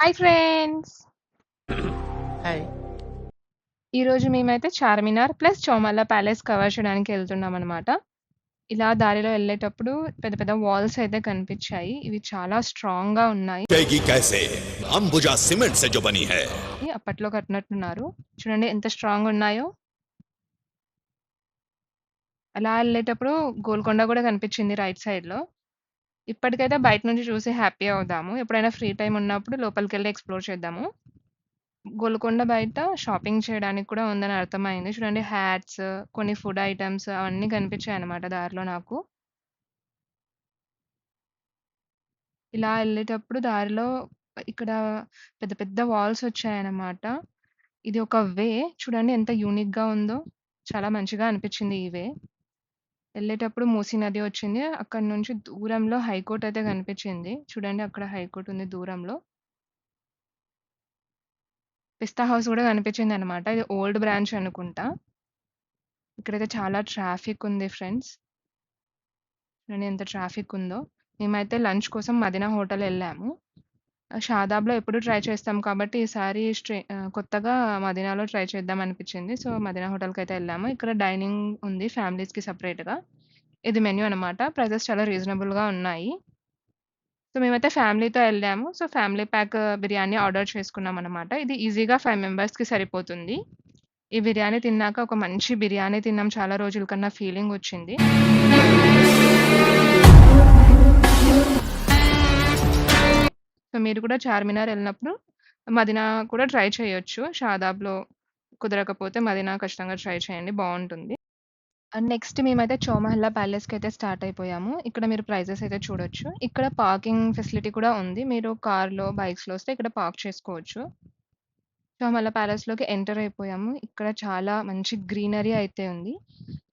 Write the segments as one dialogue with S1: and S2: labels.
S1: Hi friends!
S2: Hi.
S1: ఈరోజు మేమైతే Charminar plus Chowmahalla palace cover చేయడానికి వెళ్తున్నామనమాట. ఇలా దారిలో వెళ్ళేటప్పుడు పెద్ద పెద్ద వాల్స్ అయితే కనిపించాయి. ఇవి చాలా స్ట్రాంగ్‌గా ఉన్నాయి.
S3: जाएगी कैसे अंबुजा सीमेंट से जो बनी है।
S1: అప్పట్లో కట్టినట్టున్నారు. చూడండి ఎంత స్ట్రాంగ్ ఉన్నాయో. అలా వెళ్ళేటప్పుడు గోల్కొండ కూడా కనిపించింది రైట్ సైడ్‌లో. ఇప్పటికైతే బయట నుంచి చూసి హ్యాపీ అవుదాము. ఎప్పుడైనా ఫ్రీ టైమ్ ఉన్నప్పుడు లోపలికెళ్ళి ఎక్స్‌ప్లోర్ చేద్దాము. గోల్కొండ బయట షాపింగ్ చేయడానికి కూడా ఉందని అర్థమైంది. చూడండి హ్యాట్స్, కొన్ని ఫుడ్ ఐటెమ్స్ అవన్నీ కనిపించాయన్నమాట దారిలో నాకు. ఇలా ఎళ్ళేటప్పుడు దారిలో ఇక్కడ పెద్ద పెద్ద వాల్స్ వచ్చాయన్నమాట. ఇది ఒక వే చూడండి ఎంత యూనిక్‌గా ఉందో. చాలా మంచిగా అనిపించింది ఈ వే. ఎళ్ళేటప్పుడు మూసీ నది వచ్చింది. అక్కడి నుంచి దూరంలో హైకోర్ట్ అయితే కనిపించింది. చూడండి అక్కడ హైకోర్ట్ ఉంది దూరంలో. పిస్తా హౌస్ కూడా కనిపించిందన్నమాట. ఇది ఓల్డ్ బ్రాంచ్ అనుకుంటా. ఇక్కడైతే చాలా ట్రాఫిక్ ఉంది ఫ్రెండ్స్. చూడండి ఎంత ట్రాఫిక్ ఉందో. మేమైతే లంచ్ కోసం మదీనా హోటల్ ఎళ్ళాము. షాదాబ్‌లో ఎప్పుడు ట్రై చేస్తాం కాబట్టి ఈసారి కొత్తగా మదీనాలో ట్రై చేద్దాం అనిపించింది. సో, మదీనా హోటల్‌కైతే ఎళ్ళాము. ఇక్కడ డైనింగ్ ఉంది ఫ్యామిలీస్‌కి సెపరేట్‌గా. ఇది మెన్యూ అనమాట. ప్రైసెస్ చాలా రీజనబుల్‌గా ఉన్నాయి. సో, మేమైతే ఫ్యామిలీతో ఎళ్ళాము. So, family pack biryani order చేసుకున్నామనమాట. ఇది ఈజీగా 5 మెంబర్స్‌కి సరిపోతుంది. ఈ బిర్యానీ తిన్నాక ఒక మంచి బిర్యానీ తిన్నాం చాలా రోజుల కన్నా ఫీలింగొచ్చింది. సో, మీరు కూడా చార్మినార్ ఎళ్ళినప్పుడు మదీనా కూడా ట్రై చేయొచ్చు. షాదాబ్‌లో కుదరకపోతే మదీనా ఖచ్చితంగా ట్రై చేయండి బావుంటుంది. అండ్ నెక్స్ట్ మేమైతే చౌమహల్లా ప్యాలెస్‌కైతే స్టార్ట్ అయిపోయాము. ఇక్కడ మీరు ప్రైజెస్ అయితే చూడొచ్చు. ఇక్కడ పార్కింగ్ ఫెసిలిటీ కూడా ఉంది. మీరు కార్‌లో, బైక్స్‌లో వస్తే ఇక్కడ పార్క్ చేసుకోవచ్చు. చౌమహల్లా ప్యాలెస్‌లోకి ఎంటర్ అయిపోయాము. ఇక్కడ చాలా మంచి గ్రీనరీ అయితే ఉంది.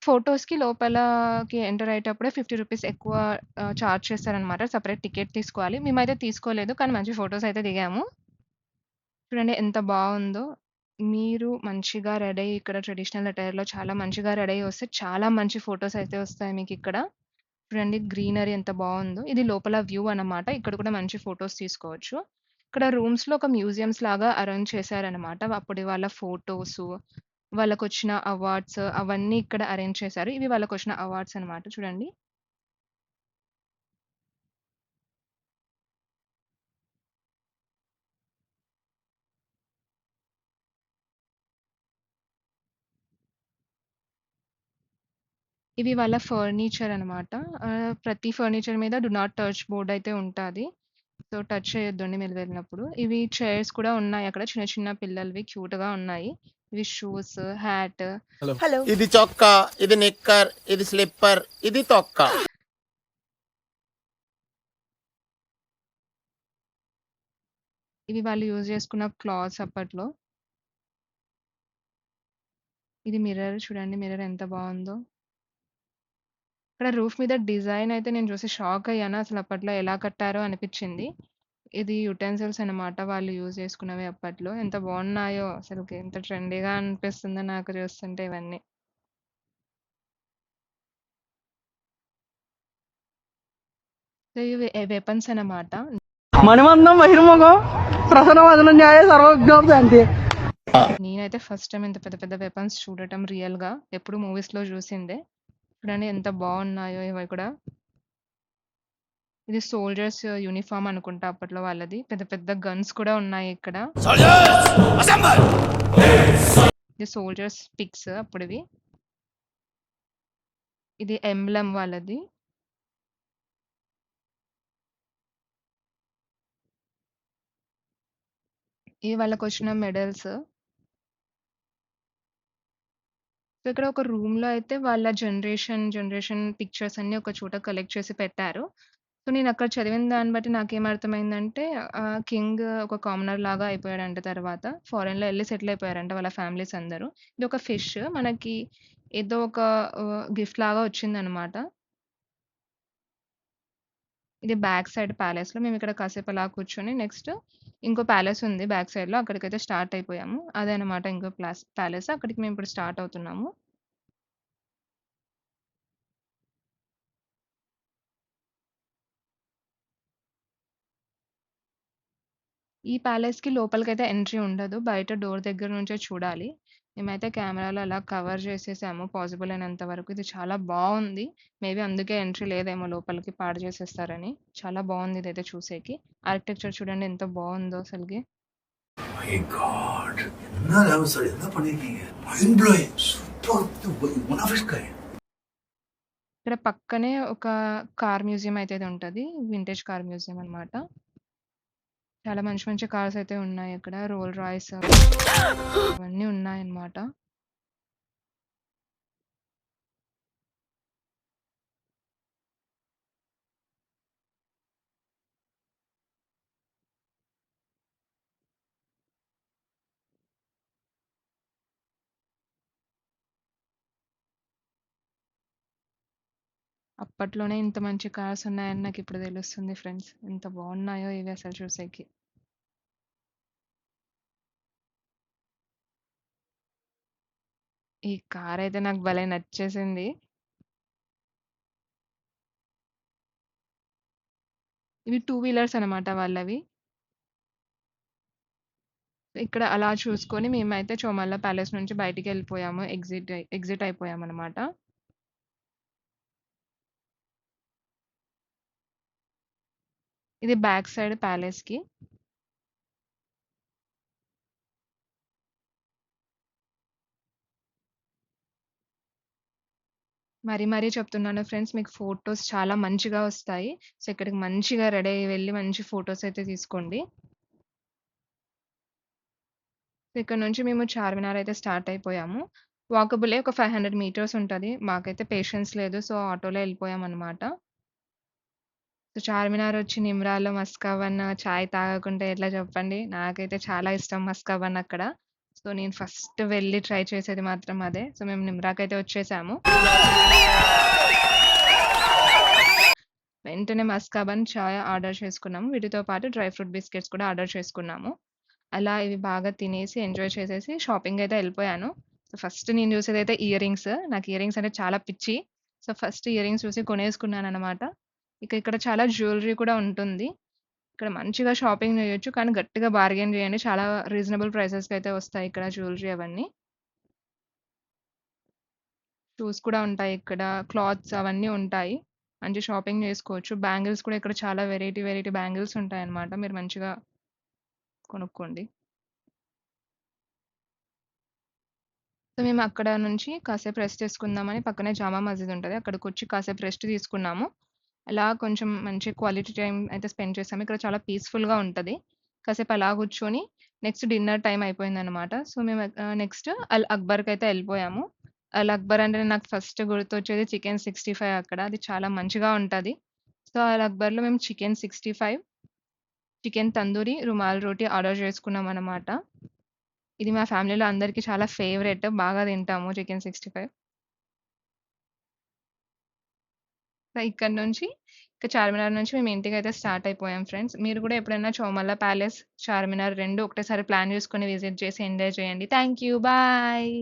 S1: ఫోటోస్‌కి లోపలకి ఎంటర్ అయ్యేటప్పుడే రూ. 50 ఎక్కువ చార్జ్ చేస్తారనమాట. సెపరేట్ టికెట్ తీసుకోవాలి. మేమైతే తీసుకోలేదు. కానీ మంచి ఫోటోస్ అయితే దిగాము. చూడండి ఎంత బావుందో. మీరు మంచిగా రెడీ అయ్యి ఇక్కడ ట్రెడిషనల్ అటైర్‌లో చాలా మంచిగా రెడీ అయ్యి వస్తే చాలా మంచి ఫోటోస్ అయితే వస్తాయి మీకిక్కడ. చూడండి గ్రీనరీ ఎంత బావుందో. ఇది లోపల వ్యూ అన్నమాట. ఇక్కడ కూడా మంచి ఫోటోస్ తీసుకోవచ్చు. ఇక్కడ రూమ్స్‌లో ఒక మ్యూజియమ్స్ లాగా అరేంజ్ చేశారనమాట. అప్పటి వాళ్ళ ఫోటోసు, వాళ్ళకొచ్చిన అవార్డ్స్ అవన్నీ ఇక్కడ అరేంజ్ చేశారు. ఇవి వాళ్ళకొచ్చిన అవార్డ్స్ అన్నమాట చూడండి. ఇవి వాళ్ళ ఫర్నిచర్ అనమాట. ప్రతి ఫర్నిచర్ మీద డు నాట్ టచ్ బోర్డ్ అయితే ఉంటాది. సో, టచ్ చేయొద్దండి మీరు వెళ్ళినప్పుడు. ఇవి చైర్స్ కూడా ఉన్నాయి అక్కడ చిన్న చిన్న పిల్లలవి క్యూట్‌గా ఉన్నాయి. ఇవి షూస్, హ్యాట్
S2: హలో. ఇది చొక్కా, ఇది నిక్కర్, ఇది స్లిప్పర్, ఇది తొక్క.
S1: ఇవి వాళ్ళు యూజ్ చేసుకున్న క్లాత్స్ అప్పట్లో. ఇది మిర్రర్ చూడండి మిర్రర్ ఎంత బావుందో. ఇక్కడ రూఫ్ మీద డిజైన్ అయితే నేను చూసి షాక్ అయ్యాను. అసలు అప్పట్లో ఎలా కట్టారో అనిపిచ్చింది. ఇది యుటెన్సిల్స్ అన్నమాట. వాళ్ళు యూజ్ చేసుకున్నవి అప్పట్లో. ఎంత బాగున్నాయో అసలుకి ఎంత ట్రెండీగా అనిపిస్తుందో నాకు చూస్తుంటే ఇవన్నీ. సో, ఇవి వెపన్స్ అన్నమాట.
S4: మణిమందం బహిర్ముఖం ప్రసన్నవదనం న్యాయ సర్వజ్ఞం శాంతి.
S1: నేనైతే ఫస్ట్ టైమ్ ఇంత పెద్ద పెద్ద వెపన్స్ చూడటం రియల్‌గా. ఎప్పుడు మూవీస్‌లో చూసిందే. చూడండి ఎంత బాగున్నాయో ఇవి కూడా. ఇది సోల్జర్స్ యూనిఫార్మ్ అనుకుంటా అప్పట్లో వాళ్ళది. పెద్ద పెద్ద గన్స్ కూడా ఉన్నాయి ఇక్కడ.
S3: Soldiers assemble.
S1: ఇది సోల్జర్స్ పిక్స్ అప్పుడివి. ఇది ఎంబ్లెమ్ వాళ్ళది. ఇవి వాళ్ళకొచ్చిన మెడల్స్. సో, ఇక్కడ ఒక రూమ్‌లో అయితే వాళ్ళ జనరేషన్ పిక్చర్స్ అన్నీ ఒక చోట కలెక్ట్ చేసి పెట్టారు. సో, నేనక్కడ చదివిన దాన్ని బట్టి నాకేమర్థమైందంటే కింగ్ ఒక కామనర్ లాగా అయిపోయాడంట తర్వాత. ఫారెన్‌లో ఎళ్లి సెటిల్ అయిపోయారంట వాళ్ళ ఫ్యామిలీస్ అందరూ. ఇదొక ఫిష్ మనకి ఏదో ఒక గిఫ్ట్ లాగా వచ్చిందనమాట. ఇది బ్యాక్ సైడ్ ప్యాలెస్‌లో. మేమిక్కడ కాసేపు అలా కూర్చొని నెక్స్ట్ ఇంకో ప్యాలెస్ ఉంది బ్యాక్ సైడ్‌లో. అక్కడికైతే స్టార్ట్ అయిపోయాము. అదే అనమాట ఇంకో ప్యాలెస్. అక్కడికి మేమిప్పుడు స్టార్ట్ అవుతున్నాము. ఈ ప్యాలెస్‌కి లోపలికైతే ఎంట్రీ ఉండదు. బయట డోర్ దగ్గర నుంచే చూడాలి. మేమైతే కెమెరాలో అలా కవర్ చేసేసాము పాసిబుల్ అయినంత వరకు. ఇది చాలా బావుంది. మేబీ అందుకే ఎంట్రీ లేదేమో లోపలికి పాడు చేసేస్తారని. చాలా బావుంది ఇదైతే చూసేకి. ఆర్కిటెక్చర్ చూడండి ఎంత బావుందో అసలకి.
S5: My God. என்ன லெவல் சார் என்ன பண்ணிருக்கீங்க mind blowing super one of his kind
S1: ఇక్కడ పక్కనే ఒక కార్ మ్యూజియం అయితే ఉంటది. వింటేజ్ కార్ మ్యూజియం అన్నమాట. చాలా మంచి మంచి కార్స్ అయితే ఉన్నాయి అక్కడ. రోల్ రాయ్స్ అవన్నీ ఉన్నాయన్నమాట. అప్పట్లోనే ఇంత మంచి కార్స్ ఉన్నాయని నాకిప్పుడు తెలుస్తుంది ఫ్రెండ్స్. ఎంత బాగున్నాయో ఇవి అసలు చూసేకి. ఈ కార్ అయితే నాకు భలే నచ్చేసింది. ఇవి 2 వీలర్స్ అనమాట వాళ్ళవి. ఇక్కడ అలా చూసుకొని మేమైతే చోమల్లా ప్యాలెస్ నుంచి బయటికెళ్ళిపోయాము. ఎగ్జిట్ అయిపోయామనమాట. ఇది బ్యాక్ సైడ్ ప్యాలెస్‌కి. మరీ చెప్తున్నాను ఫ్రెండ్స్ మీకు ఫోటోస్ చాలా మంచిగా వస్తాయి. సో, ఇక్కడికి మంచిగా రెడీ అయ్యి వెళ్లి మంచి ఫోటోస్ అయితే తీసుకోండి. సో, ఇక్కడ నుంచి మేము చార్మినార్ అయితే స్టార్ట్ అయిపోయాము. వాకబులే ఒక 500 మీటర్స్ ఉంటది. మాకైతే పేషెన్స్ లేదు. సో, ఆటోలో ఎళ్ళిపోయామనమాట. సో, చార్మినార్ వచ్చి నిమ్రాలో మస్కా బన్ చాయ్ తాగకుంటే ఎట్లా చెప్పండి? నాకైతే చాలా ఇష్టం మస్కా బన్ అక్కడ. సో, నేను ఫస్ట్ వెళ్లి ట్రై చేసేది మాత్రం అదే. సో, మేము నిమ్రాకైతే వచ్చేసాము. వెంటనే మస్కా బన్, చాయ్ ఆర్డర్ చేసుకున్నాము. వీటితో పాటు డ్రై ఫ్రూట్ బిస్కెట్స్ కూడా ఆర్డర్ చేసుకున్నాము. అలా ఇవి బాగా తినేసి, ఎంజాయ్ చేసేసి షాపింగ్‌కైతే ఎళ్ళిపోయాను. సో, ఫస్ట్ నేను చూసేదైతే ఇయర్ రింగ్స్. నాకు ఇయర్ రింగ్స్ అంటే చాలా పిచ్చి. సో, ఫస్ట్ ఇయర్ రింగ్స్ చూసి కొనేసుకున్నాననమాట. ఇక ఇక్కడ చాలా జ్యువెలరీ కూడా ఉంటుంది. ఇక్కడ మంచిగా షాపింగ్ చేయొచ్చు. కానీ గట్టిగా బార్గెయిన్ చేయండి. చాలా రీజనబుల్ ప్రైసెస్‌కైతే వస్తాయి ఇక్కడ జ్యువెలరీ అవన్నీ. షూస్ కూడా ఉంటాయి ఇక్కడ. క్లాత్స్ అవన్నీ ఉంటాయి. మంచి షాపింగ్ చేసుకోవచ్చు. బ్యాంగిల్స్ కూడా ఇక్కడ చాలా వెరైటీ బ్యాంగిల్స్ ఉంటాయన్నమాట. మీరు మంచిగా కొనుక్కోండి. సో, మేము అక్కడ నుంచి కాసేపు రెస్ట్ తీసుకుందామని పక్కనే జామా మస్జిద్ ఉంటది. అక్కడికొచ్చి కాసేపు రెస్ట్ తీసుకున్నాము. అలా కొంచెం మంచి క్వాలిటీ టైమ్ అయితే స్పెండ్ చేసాము. ఇక్కడ చాలా పీస్‌ఫుల్‌గా ఉంటది. కాసేపు అలా కూర్చొని నెక్స్ట్ డిన్నర్ టైమ్ అయిపోయిందనమాట. సో, మేము నెక్స్ట్ అల్ అక్బర్‌కైతే ఎళ్ళిపోయాము. అల్ అక్బర్ అంటే నాకు ఫస్ట్ గుర్తొచ్చేది చికెన్ 65 అక్కడ. అది చాలా మంచిగా ఉంటది. సో, అల్ అక్బర్‌లో మేము చికెన్ 65, చికెన్ తందూరి, రుమాల్ రోటీ ఆర్డర్ చేసుకున్నామనమాట. ఇది మా ఫ్యామిలీలో అందరికి చాలా ఫేవరెట్. బాగా తింటాము చికెన్ 65. సో, ఇక్కడి నుంచి ఇక చార్మినార్ నుంచి మేము ఇంటికైతే స్టార్ట్ అయిపోయాం ఫ్రెండ్స్. మీరు కూడా ఎప్పుడైనా చౌమల్లా ప్యాలెస్, చార్మినార్ 2 ఒకటేసారి ప్లాన్ చేసుకొని విజిట్ చేసి ఎంజాయ్ చేయండి. Thank you. బాయ్.